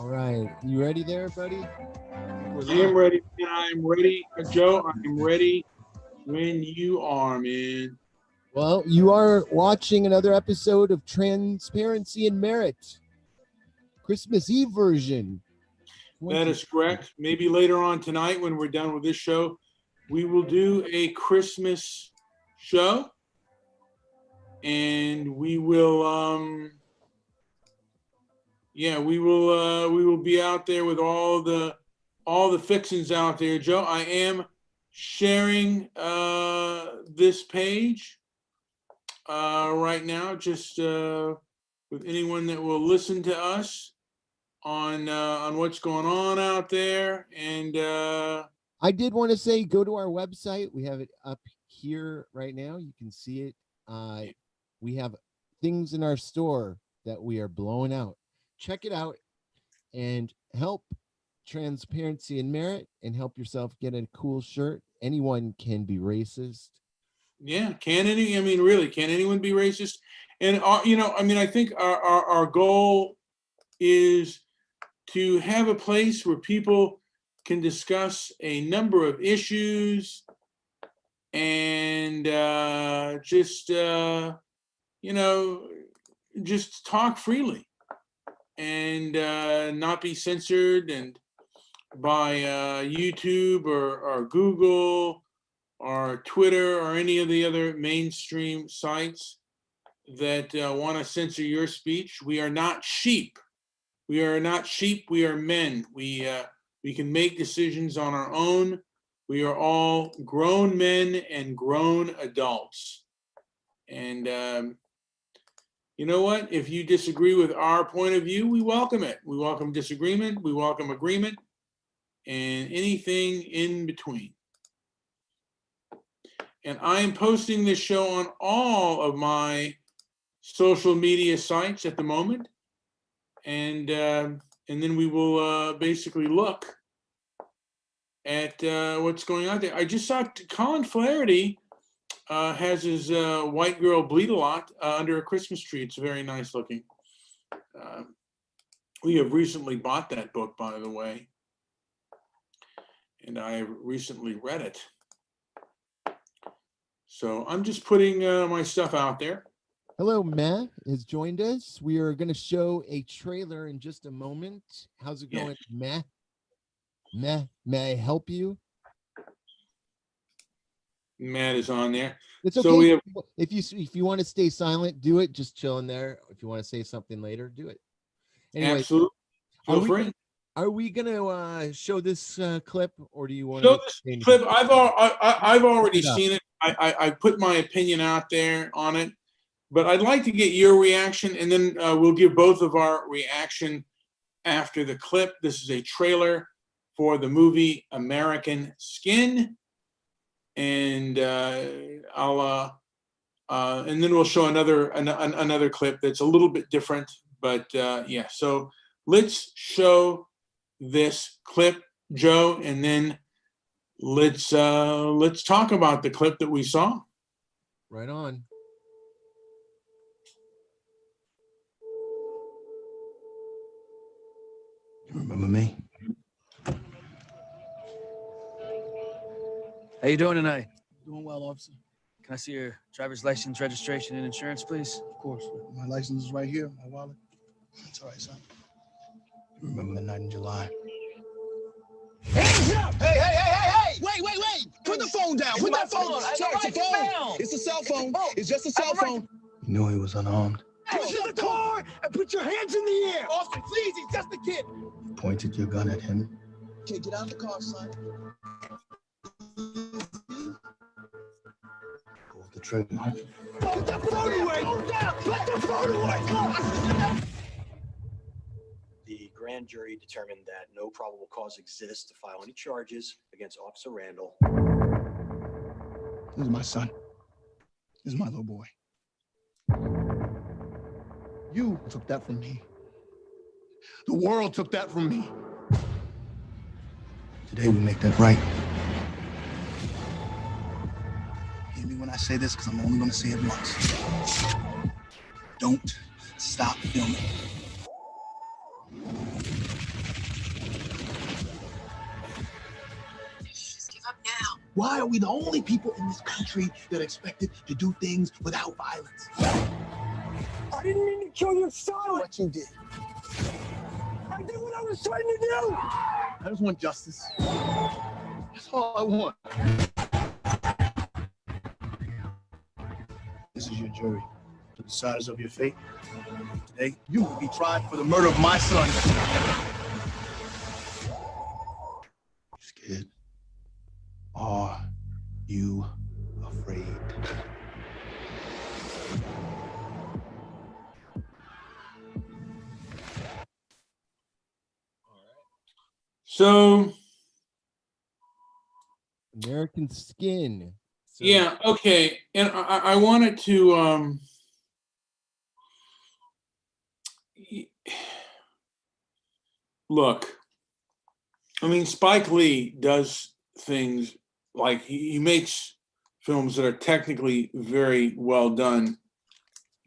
All right. You ready there, buddy? I am ready. I'm ready. Joe, I'm ready when you are, man. Well, you are watching another episode of Transparency and Merit, Christmas Eve version. That is correct. Maybe later on tonight when we're done with this show, we will do a Christmas show. And we will we will be out there with all the fixings out there. Joe, I am sharing this page right now, just with anyone that will listen to us on what's going on out there. And I did want to say, go to our website. We have it up here right now. You can see it. We have things in our store that we are blowing out. Check it out and help Transparency and Merit, and help yourself get a cool shirt. Anyone can be racist. Yeah, can anyone be racist? And I think our goal is to have a place where people can discuss a number of issues and just talk freely and not be censored and by YouTube or Google or Twitter or any of the other mainstream sites that want to censor your speech. We are not sheep. We are not sheep. We are men. We can make decisions on our own. We are all grown men and grown adults. And you know what? If you disagree with our point of view, we welcome it. We welcome disagreement. We welcome agreement and anything in between. And I am posting this show on all of my social media sites at the moment. And then we will basically look at what's going on there. I just saw Colin Flaherty has his White Girl Bleed a Lot under a Christmas tree. It's very nice looking. We have recently bought that book, by the way, and I recently read it. So I'm just putting my stuff out there. Hello, Matt has joined us. We are going to show a trailer in just a moment. How's it going, Matt? Matt, may I help you? Matt is on there. It's okay. So we have, if you want to stay silent, do it. Just chill in there. If you want to say something later, do it. Anyway, absolutely. Feel free. Are we gonna show this clip, or do you want to show this clip? I've already seen it. I put my opinion out there on it, but I'd like to get your reaction, and then we'll give both of our reaction after the clip. This is a trailer for the movie American Skin, and I'll and then we'll show another clip that's a little bit different, but yeah. So let's show this clip, Joe, and then let's talk about the clip that we saw. Right on. You remember me? How you doing tonight? Doing well, officer. Can I see your driver's license, registration, and insurance, please? Of course. My license is right here, my wallet. It's all right, son. You remember the night in July? Hands up! Hey! Wait! Put the phone down! Put that phone down! It's a phone! It's a cell phone! It's just a cell phone! You knew he was unarmed. Get to the car and put your hands in the air! Austin, please, he's just a kid! You pointed your gun at him. Okay, get out of the car, son. Pull the trigger. Put the phone away! Put the phone away! The grand jury determined that no probable cause exists to file any charges against Officer Randall. This is my son. This is my little boy. You took that from me. The world took that from me. Today we make that right. Hear me when I say this, because I'm only going to say it once. Don't stop filming. Why are we the only people in this country that are expected to do things without violence? I didn't mean to kill your son. What you did. I did what I was trying to do. I just want justice. That's all I want. This is your jury. The deciders of your fate. Today, you will be tried for the murder of my son. Scared? Are you afraid? So, American Skin. So, yeah, okay. And I wanted to look. I mean, Spike Lee does things like he makes films that are technically very well done,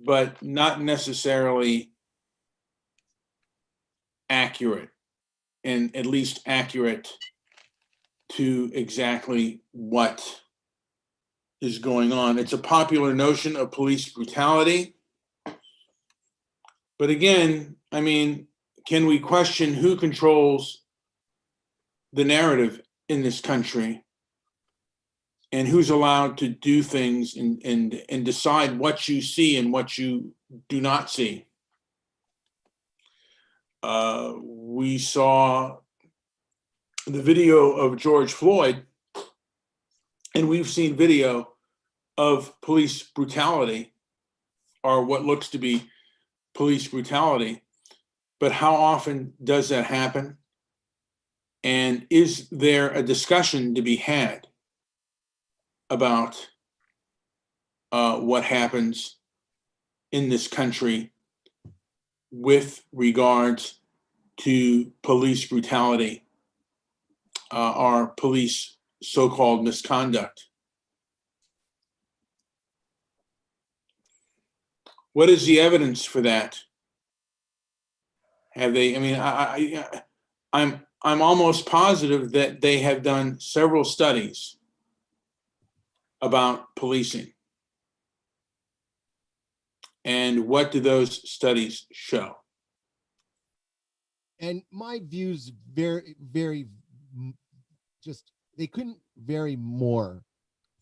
but not necessarily accurate, and at least accurate to exactly what is going on. It's a popular notion of police brutality. But again, I mean, can we question who controls the narrative in this country and who's allowed to do things and decide what you see and what you do not see? We saw the video of George Floyd, and we've seen video of police brutality, or what looks to be police brutality. But how often does that happen? And is there a discussion to be had about what happens in this country with regards to police brutality or police so-called misconduct? What is the evidence for that? Have they? I mean, I'm almost positive that they have done several studies about policing. And what do those studies show? and my views very just, they couldn't vary more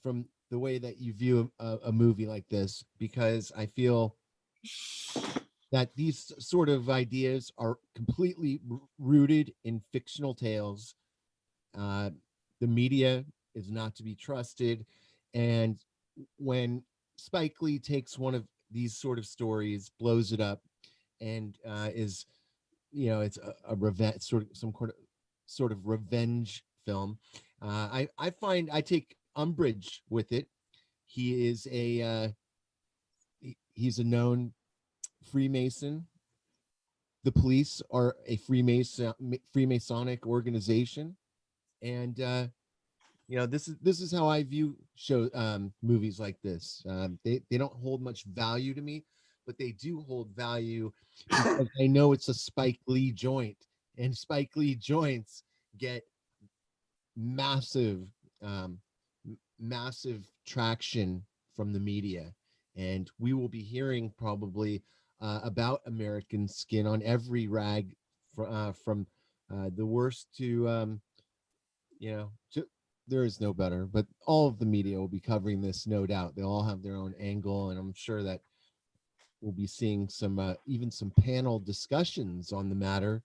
from the way that you view a movie like this, because I feel that these sort of ideas are completely rooted in fictional tales. The media is not to be trusted. And when Spike Lee takes one of these sort of stories, blows it up, and is, it's a revenge, sort of some sort of revenge film, I find I take umbrage with it. He is he's a known Freemason. The police are a Freemasonic organization, and this is how I view movies like this. They don't hold much value to me, but they do hold value because I know it's a Spike Lee joint, and Spike Lee joints get massive massive traction from the media, and we will be hearing probably about American Skin on every rag, from the worst to there is no better, but all of the media will be covering this, no doubt. They'll all have their own angle, and I'm sure that we'll be seeing some even some panel discussions on the matter.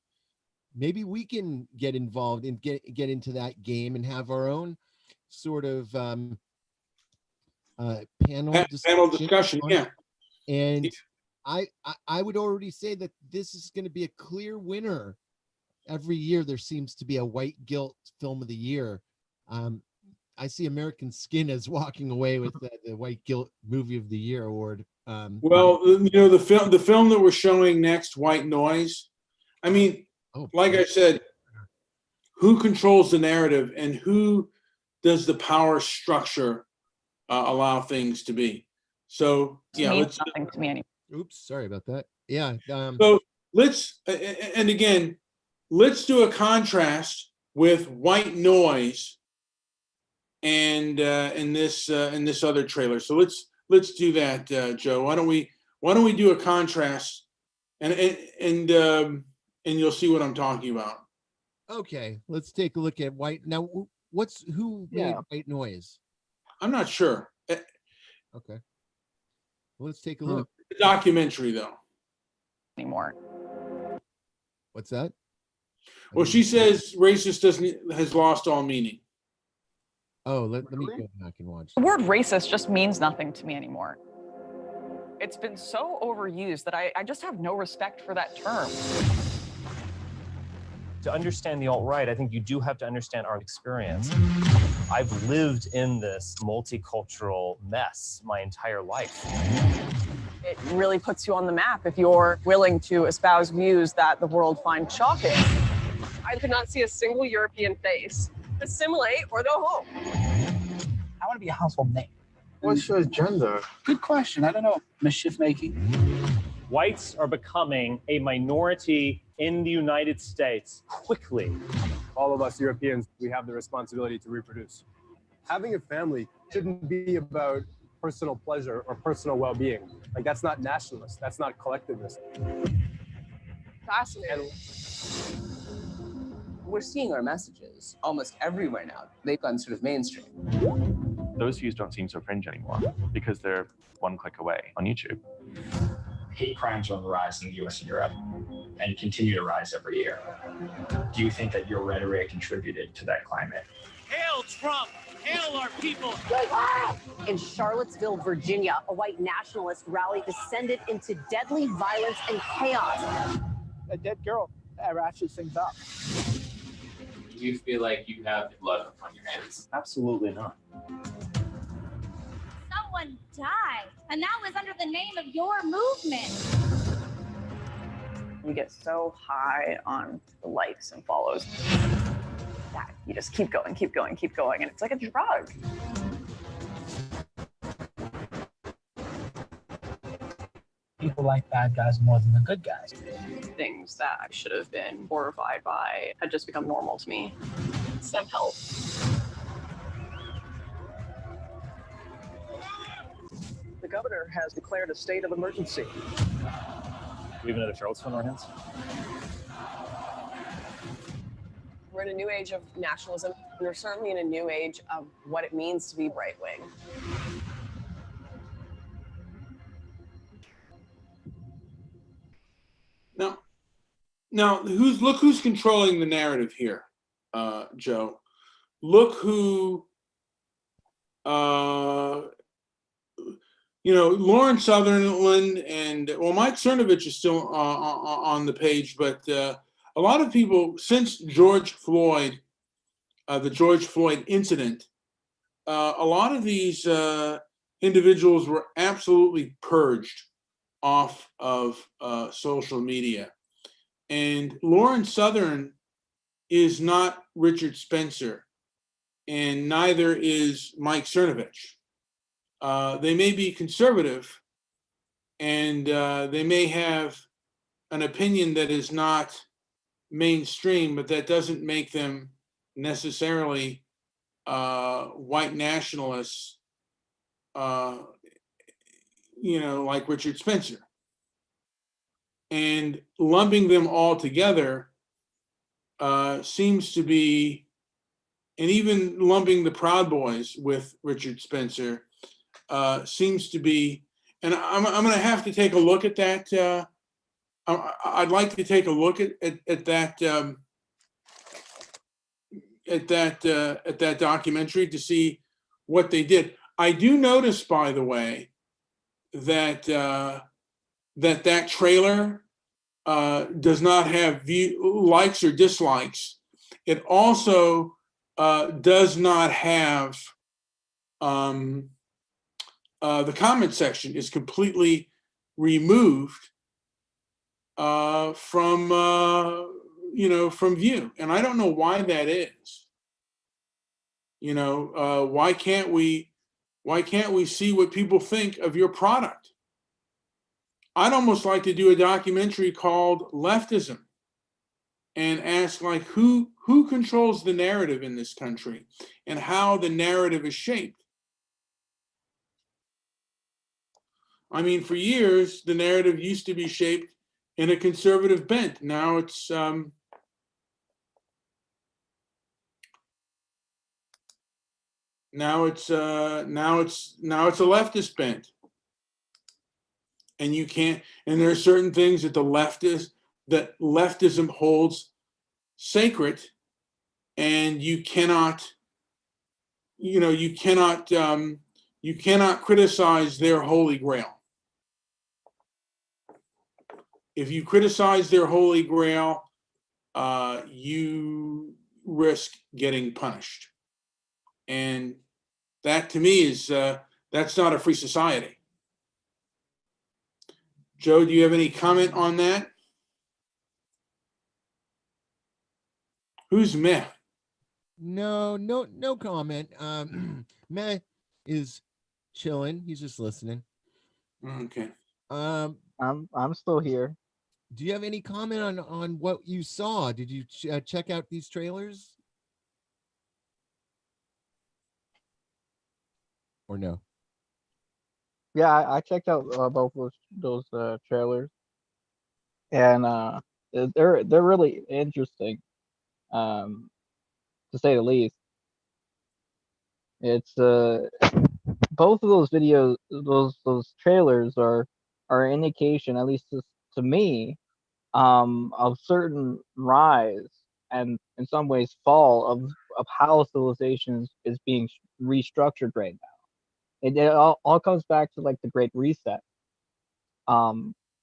Maybe we can get involved and get into that game and have our own sort of panel discussion, yeah. And I would already say that this is going to be a clear winner. Every year there seems to be a white guilt film of the year. I see American Skin as walking away with the white guilt movie of the year award. Well, the film that we're showing next, White Noise. I mean, like I said, who controls the narrative and who does the power structure allow things to be? So yeah, means nothing to me anymore. Oops, sorry about that. Yeah. So let's and again, let's do a contrast with White Noise and in this other trailer. So let's do that, Joe. Why don't we do a contrast, and you'll see what I'm talking about. Okay, let's take a look at white. Now, who made white noise? I'm not sure. Okay. Let's take a look. The documentary, though. Anymore. What's that? Well, she says racist has lost all meaning. Oh, let me go back and watch. The word racist just means nothing to me anymore. It's been so overused that I just have no respect for that term. To understand the alt-right, I think you do have to understand our experience. I've lived in this multicultural mess my entire life. It really puts you on the map if you're willing to espouse views that the world finds shocking. I could not see a single European face. Assimilate or go home. I want to be a household name. What's your gender? Good question. I don't know. Mischief making. Whites are becoming a minority in the United States quickly. All of us Europeans, we have the responsibility to reproduce. Having a family shouldn't be about personal pleasure or personal well-being. Like, that's not nationalist. That's not collectivist. Fascinating. We're seeing our messages almost everywhere now. They've gone sort of mainstream. Those views don't seem so fringe anymore because they're one click away on YouTube. Hate crimes are on the rise in the US and Europe and continue to rise every year. Do you think that your rhetoric contributed to that climate? Hail Trump! Hail our people! In Charlottesville, Virginia, a white nationalist rally descended into deadly violence and chaos. A dead girl ratchets things up. Do you feel like you have blood on your hands? Absolutely not. Someone died, and that was under the name of your movement. You get so high on the likes and follows that you just keep going, and it's like a drug. People like bad guys more than the good guys. Things that I should have been horrified by had just become normal to me. Some help. The governor has declared a state of emergency. Do we have another Charlottesville on our hands? We're in a new age of nationalism. We're certainly in a new age of what it means to be right-wing. Now, look who's controlling the narrative here, Joe. Look who, Lauren Sutherland and, well, Mike Cernovich is still on the page, but a lot of people, since George Floyd, the George Floyd incident, a lot of these individuals were absolutely purged off of social media. And Lauren Southern is not Richard Spencer, and neither is Mike Cernovich. They may be conservative, and they may have an opinion that is not mainstream, but that doesn't make them necessarily white nationalists, like Richard Spencer. And lumping them all together seems to be, and even lumping the Proud Boys with Richard Spencer seems to be, and I'm going to have to take a look at that. I'd like to take a look at that documentary to see what they did. I do notice, by the way, that that trailer does not have likes or dislikes. It also does not have the comment section is completely removed from view, and I don't know why that is. Why can't we see what people think of your product? I'd almost like to do a documentary called Leftism and ask, like, who controls the narrative in this country and how the narrative is shaped. I mean, for years, the narrative used to be shaped in a conservative bent. Now it's now it's a leftist bent, and you can't. And there are certain things that leftism holds sacred, and you cannot criticize their holy grail. If you criticize their holy grail, you risk getting punished. And that, to me, is that's not a free society. Joe, do you have any comment on that? Who's meh? No comment. Meh is chilling. He's just listening. Okay. I'm still here. Do you have any comment on what you saw? Did you check out these trailers? Or no? Yeah, I checked out both those trailers, and they're really interesting, to say the least. It's both of those videos, those trailers are an indication, at least to me, of certain rise and in some ways fall of how civilization is being restructured right now. It all comes back to like the Great Reset.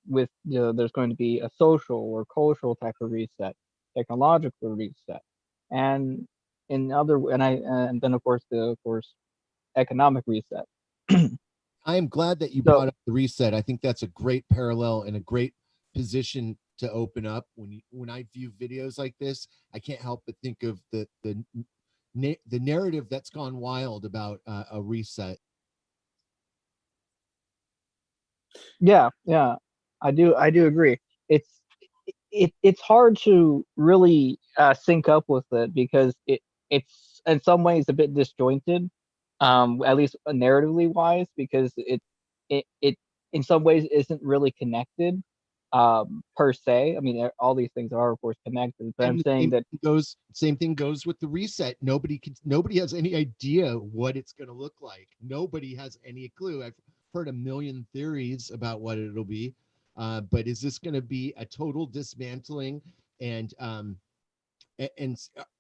With there's going to be a social or cultural type of reset, technological reset, and and then of course economic reset. I am glad that you So- brought up the reset. I think that's a great parallel and a great position to open up. When I view videos like this, I can't help but think of the narrative that's gone wild about a reset. Yeah, I do agree. It's hard to really sync up with it because it's in some ways a bit disjointed, at least narratively wise, because it in some ways isn't really connected, per se. I mean, all these things are of course connected, but I'm saying that Same thing goes with the reset. Nobody has any idea what it's going to look like. Nobody has any clue. I've heard a million theories about what it'll be, but is this going to be a total dismantling and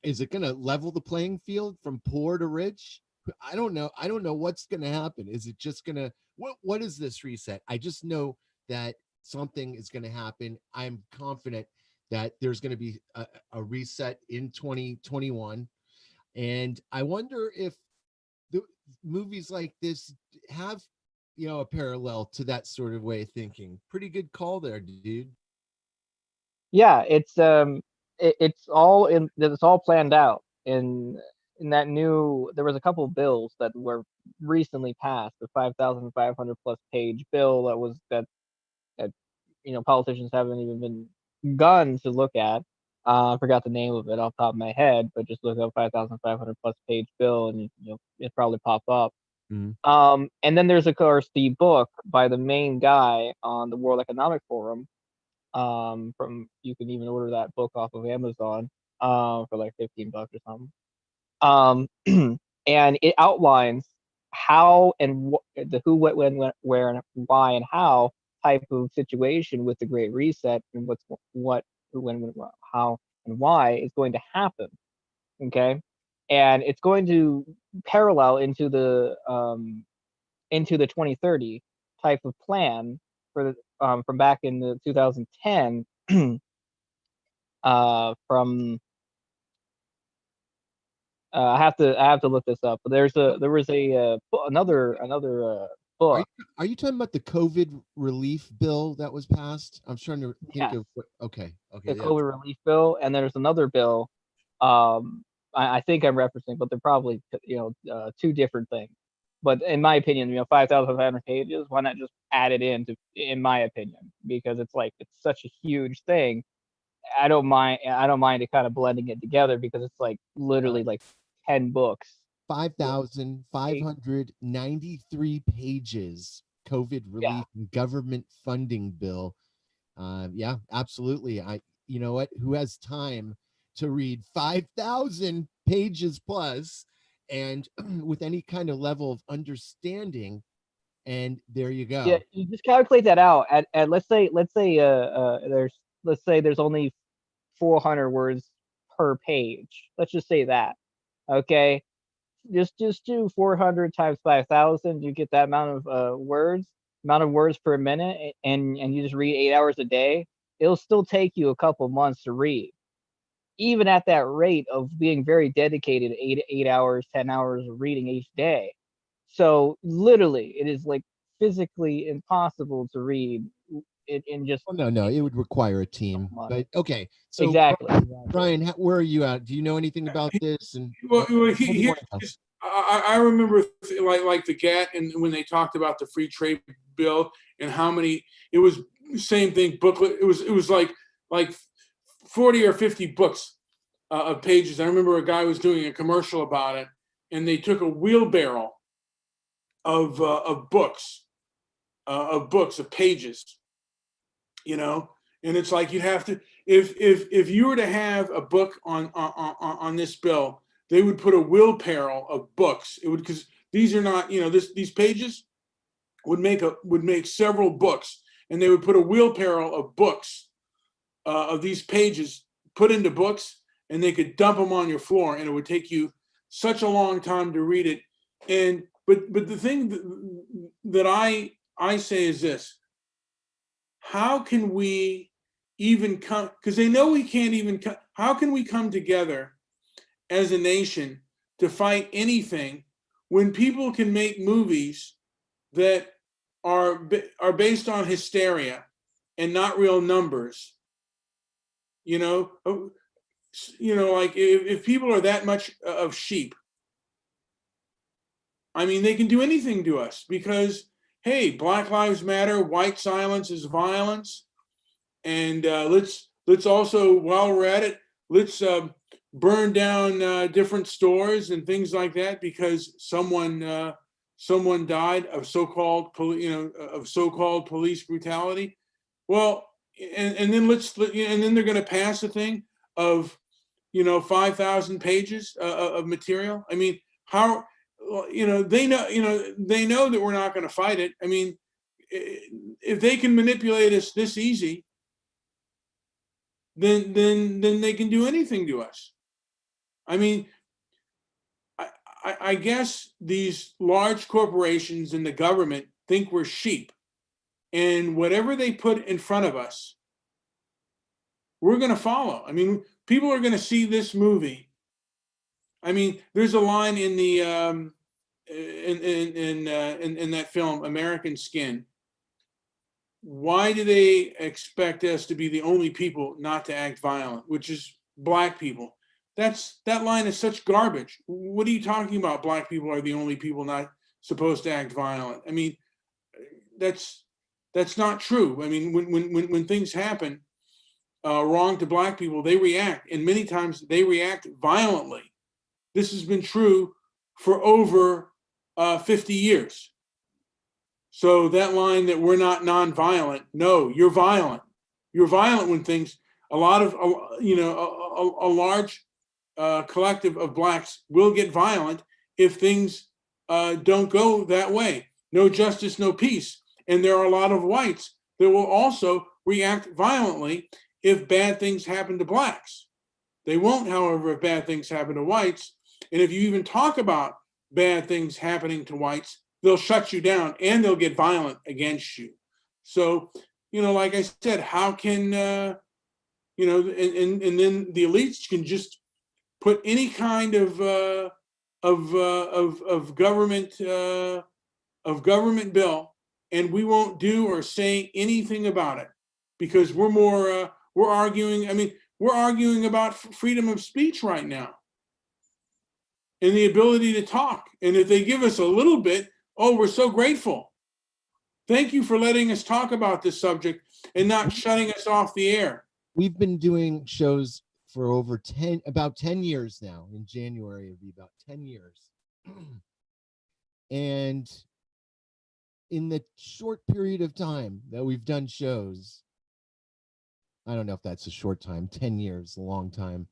is it going to level the playing field from poor to rich? I don't know what's going to happen. Is it just going to what is this reset? I just know that something is going to happen. I'm confident that there's going to be a reset in 2021, and I wonder if the movies like this have a parallel to that sort of way of thinking. Pretty good call there, dude. yeah, it's all planned out in that new. There was a couple of bills that were recently passed, the 5,500 plus page bill that politicians haven't even been begun to look at. I forgot the name of it off the top of my head, but just look up 5,500 plus page bill and it probably pop up. And then there's of course the book by the main guy on the World Economic Forum. From you can even order that book off of Amazon for like $15 or something. And it outlines how and the who, what, when, where, and why, and how type of situation with the Great Reset and what, when, how, and why is going to happen. Okay, and it's going to parallel into the 2030 type of plan for the from back in the 2010 from I have to look this up, but there was another book. Are you talking about the COVID relief bill that was passed? I'm trying to think of what. Okay, The yeah. COVID relief bill, and there's another bill. I think I'm referencing, but they're probably two different things. But in my opinion, 5,500 pages. Why not just add it in my opinion, because it's such a huge thing, I don't mind it kind of blending it together because it's like literally like 10 books. 5,593 pages. COVID relief and government funding bill. Yeah, absolutely. You know what? Who has time to read 5,000 pages plus and with any kind of level of understanding? And there you go. Yeah, you just calculate that out. At let's say there's only 400 words per page. Let's just say that. Okay. Just do 400 times 5,000. You get that amount of words per minute, and you just read 8 hours a day. It'll still take you a couple months to read, even at that rate of being very dedicated, 8 hours, 10 hours of reading each day. So literally, it is like physically impossible to read it in just. Well, no, it would require a team. But okay, so Exactly. Brian, where are you at? Do you know anything about this? And Well, I remember like the GATT and when they talked about the free trade bill and how many, it was same thing booklet. It was like 40 or 50 books of pages. I remember a guy was doing a commercial about it, and they took a wheelbarrow of books, of pages, you know, and it's like you'd have to, if you were to have a book on this bill, they would put a wheelbarrow of books. It would, because these are not, you know, these pages would make several books, and they would put a wheelbarrow of books of these pages put into books, and they could dump them on your floor, and it would take you such a long time to read it. And but the thing that I say is this: how can we even come? Because they know we can't even come. How can we come together as a nation to fight anything when people can make movies that are based on hysteria and not real numbers? You know, like if people are that much of sheep, I mean, they can do anything to us because, hey, Black Lives Matter, white silence is violence, and let's also, while we're at it, let's burn down different stores and things like that because someone died of so-called police brutality. Well, and then then they're going to pass a thing of 5,000 pages of material. I mean, how, they know that we're not going to fight it. I mean, if they can manipulate us this easy, then they can do anything to us. I mean, I guess these large corporations and the government think we're sheep, and whatever they put in front of us, we're going to follow. I mean, people are going to see this movie. I mean, there's a line in the in that film, American Skin. Why do they expect us to be the only people not to act violent, which is Black people? That line is such garbage. What are you talking about? Black people are the only people not supposed to act violent. I mean, that's not true. I mean, when things happen wrong to Black people, they react, and many times they react violently. This has been true for over 50 years. So that line that we're not nonviolent, no, you're violent. You're violent when things, a large collective of Blacks will get violent if things don't go that way. No justice, no peace. And there are a lot of whites that will also react violently if bad things happen to Blacks. They won't, however, if bad things happen to whites. And if you even talk about bad things happening to whites, they'll shut you down and they'll get violent against you. So, like I said, how can, and then the elites can just put any kind of government bill, and we won't do or say anything about it because we're arguing. I mean, we're arguing about freedom of speech right now and the ability to talk. And if they give us a little bit, oh, we're so grateful. Thank you for letting us talk about this subject and not shutting us off the air. we've been doing shows for about 10 years now. In January, it'll be about 10 years. And in the short period of time that we've done shows, I don't know if that's a short time, 10 years, a long time,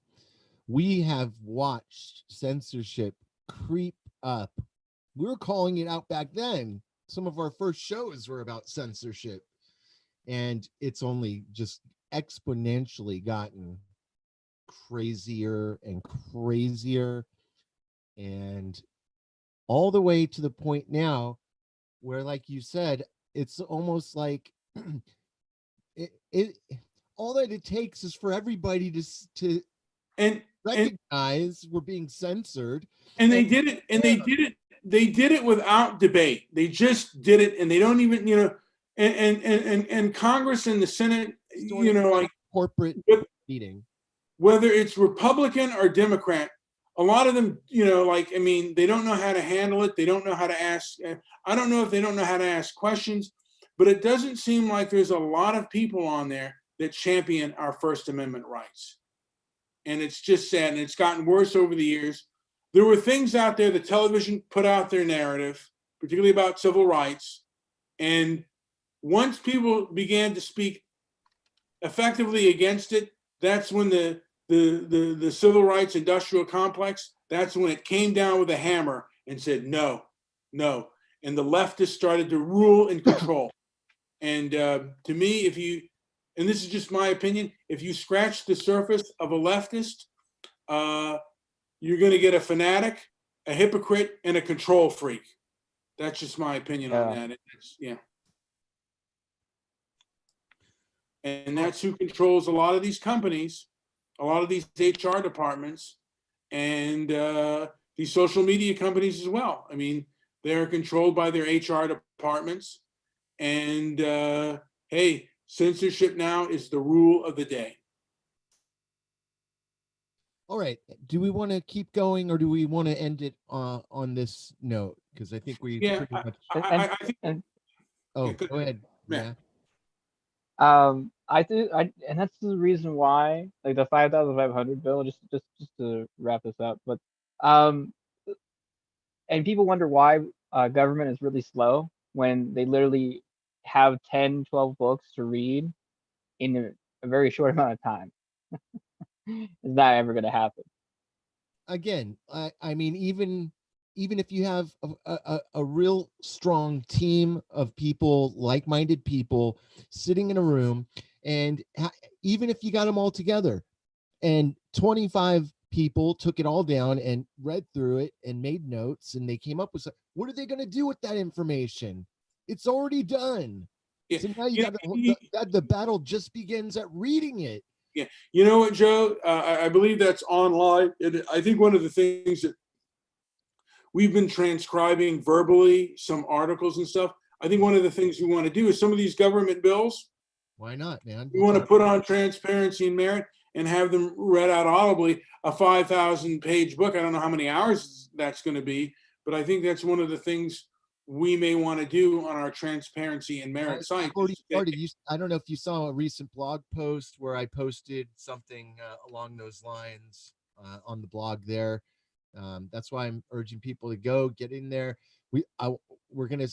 we have watched censorship creep up. We were calling it out back then. Some of our first shows were about censorship, and it's only just exponentially gotten crazier and crazier, and all the way to the point now where, like you said, it's almost like it all that it takes is for everybody to and recognize we're being censored. And they did it, and they did it without debate. They just did it, and they don't even, and Congress and the Senate, like corporate meeting, whether it's Republican or Democrat, a lot of them, they don't know how to handle it. They don't know how to ask. I don't know if they don't know how to ask questions, but it doesn't seem like there's a lot of people on there that champion our First Amendment rights. And it's just sad, and it's gotten worse over the years. There were things out there, the television put out their narrative, particularly about civil rights. And once people began to speak effectively against it, that's when the civil rights industrial complex, that's when it came down with a hammer and said, no, no. And the leftists started to rule and control. And to me, and this is just my opinion, if you scratch the surface of a leftist, you're going to get a fanatic, a hypocrite, and a control freak. That's just my opinion on that. And that's who controls a lot of these companies, a lot of these HR departments, and these social media companies as well. I mean, they're controlled by their HR departments. And hey, censorship now is the rule of the day. All right. Do we want to keep going, or do we want to end it on this note? Because I think we pretty much. I think. Go ahead. Yeah. I think, and that's the reason why, like the 5,500 bill. Just to wrap this up, but and people wonder why government is really slow when they literally have 10, 12 books to read in a very short amount of time. It's not ever going to happen. Again, I mean, even if you have a real strong team of people, like-minded people sitting in a room, and even if you got them all together and 25 people took it all down and read through it and made notes, and they came up with what are they going to do with that information? It's already done. Yeah. So now the battle just begins at reading it. Yeah, you know what, Joe? I believe that's online. I think one of the things that we've been transcribing verbally, some articles and stuff. I think one of the things we want to do is some of these government bills. Why not, man? We want to put on transparency and merit and have them read out audibly, a 5,000-page book. I don't know how many hours that's going to be, but I think that's one of the things we may want to do on our transparency and merit site. I don't know if you saw a recent blog post where I posted something along those lines on the blog there. That's why I'm urging people to go get in there. We're gonna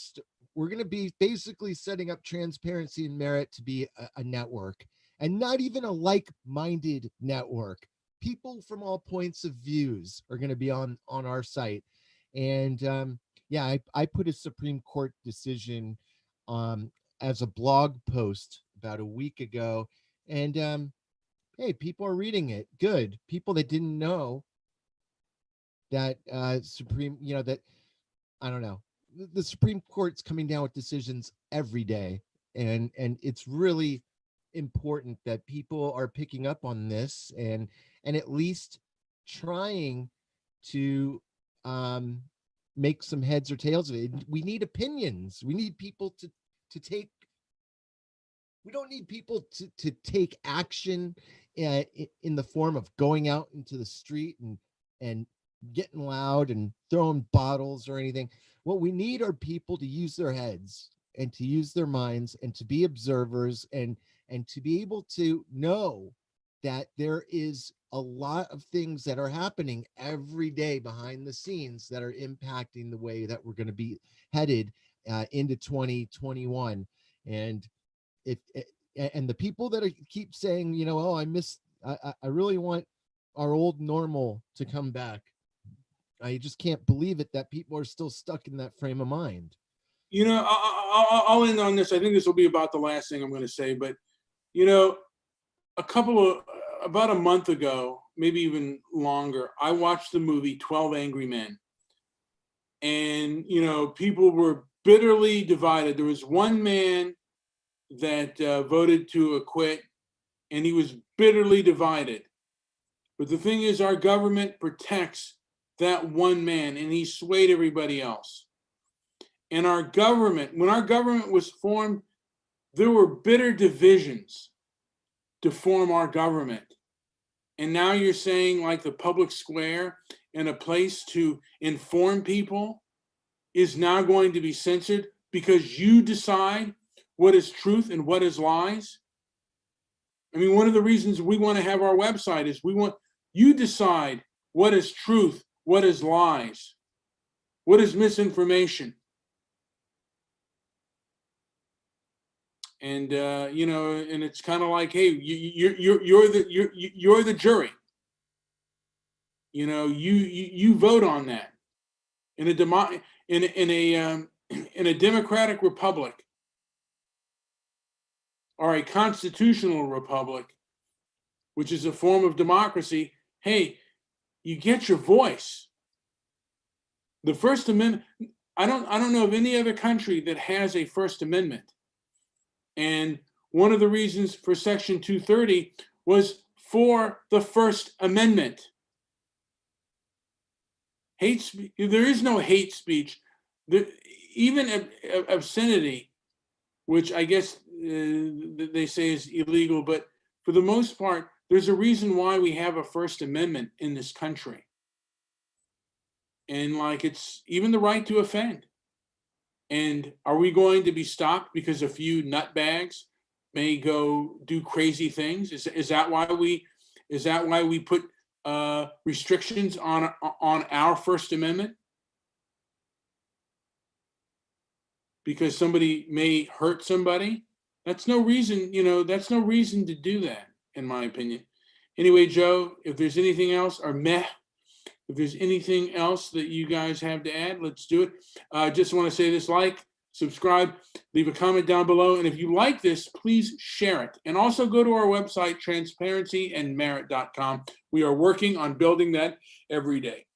be basically setting up transparency and merit to be a network, and not even a like-minded network. People from all points of views are going to be on our site, and yeah, I put a Supreme Court decision as a blog post about a week ago, and hey, people are reading it. Good. People that didn't know that that, I don't know, the Supreme Court's coming down with decisions every day, and it's really important that people are picking up on this and at least trying to make some heads or tails of it. We need opinions. We need people to take. We don't need people to take action in the form of going out into the street and getting loud and throwing bottles or anything. What we need are people to use their heads and to use their minds and to be observers and and to be able to know that there is a lot of things that are happening every day behind the scenes that are impacting the way that we're going to be headed into 2021. And and the people that keep saying, you know, oh, I really want our old normal to come back. I just can't believe it that people are still stuck in that frame of mind. You know, I'll end on this. I think this will be about the last thing I'm going to say, but you know, about a month ago, maybe even longer, I watched the movie 12 Angry Men. And, you know, people were bitterly divided. There was one man that voted to acquit, and he was bitterly divided. But the thing is, our government protects that one man, and he swayed everybody else. And our government, when our government was formed, there were bitter divisions to form our government. And now you're saying like the public square and a place to inform people is now going to be censored because you decide what is truth and what is lies? I mean, one of the reasons we want to have our website is we want you decide what is truth, what is lies, what is misinformation. And you know, and it's kind of like, hey, you're the jury. You know, you vote on that. In a democratic republic or a constitutional republic, which is a form of democracy, hey, you get your voice. The First Amendment, I don't know of any other country that has a First Amendment. And one of the reasons for Section 230 was for the First Amendment. Hate speech, there is no hate speech. Even obscenity, which I guess they say is illegal, but for the most part, there's a reason why we have a First Amendment in this country. And like, it's even the right to offend. And are we going to be stopped because a few nutbags may go do crazy things? Is that why we put restrictions on our First Amendment? Because somebody may hurt somebody? That's no reason, you know, that's no reason to do that, in my opinion. Anyway, Joe, if there's anything else, or Meh, if there's anything else that you guys have to add, let's do it. I just want to say this: like, subscribe, leave a comment down below. And if you like this, please share it. And also go to our website, transparencyandmerit.com. We are working on building that every day.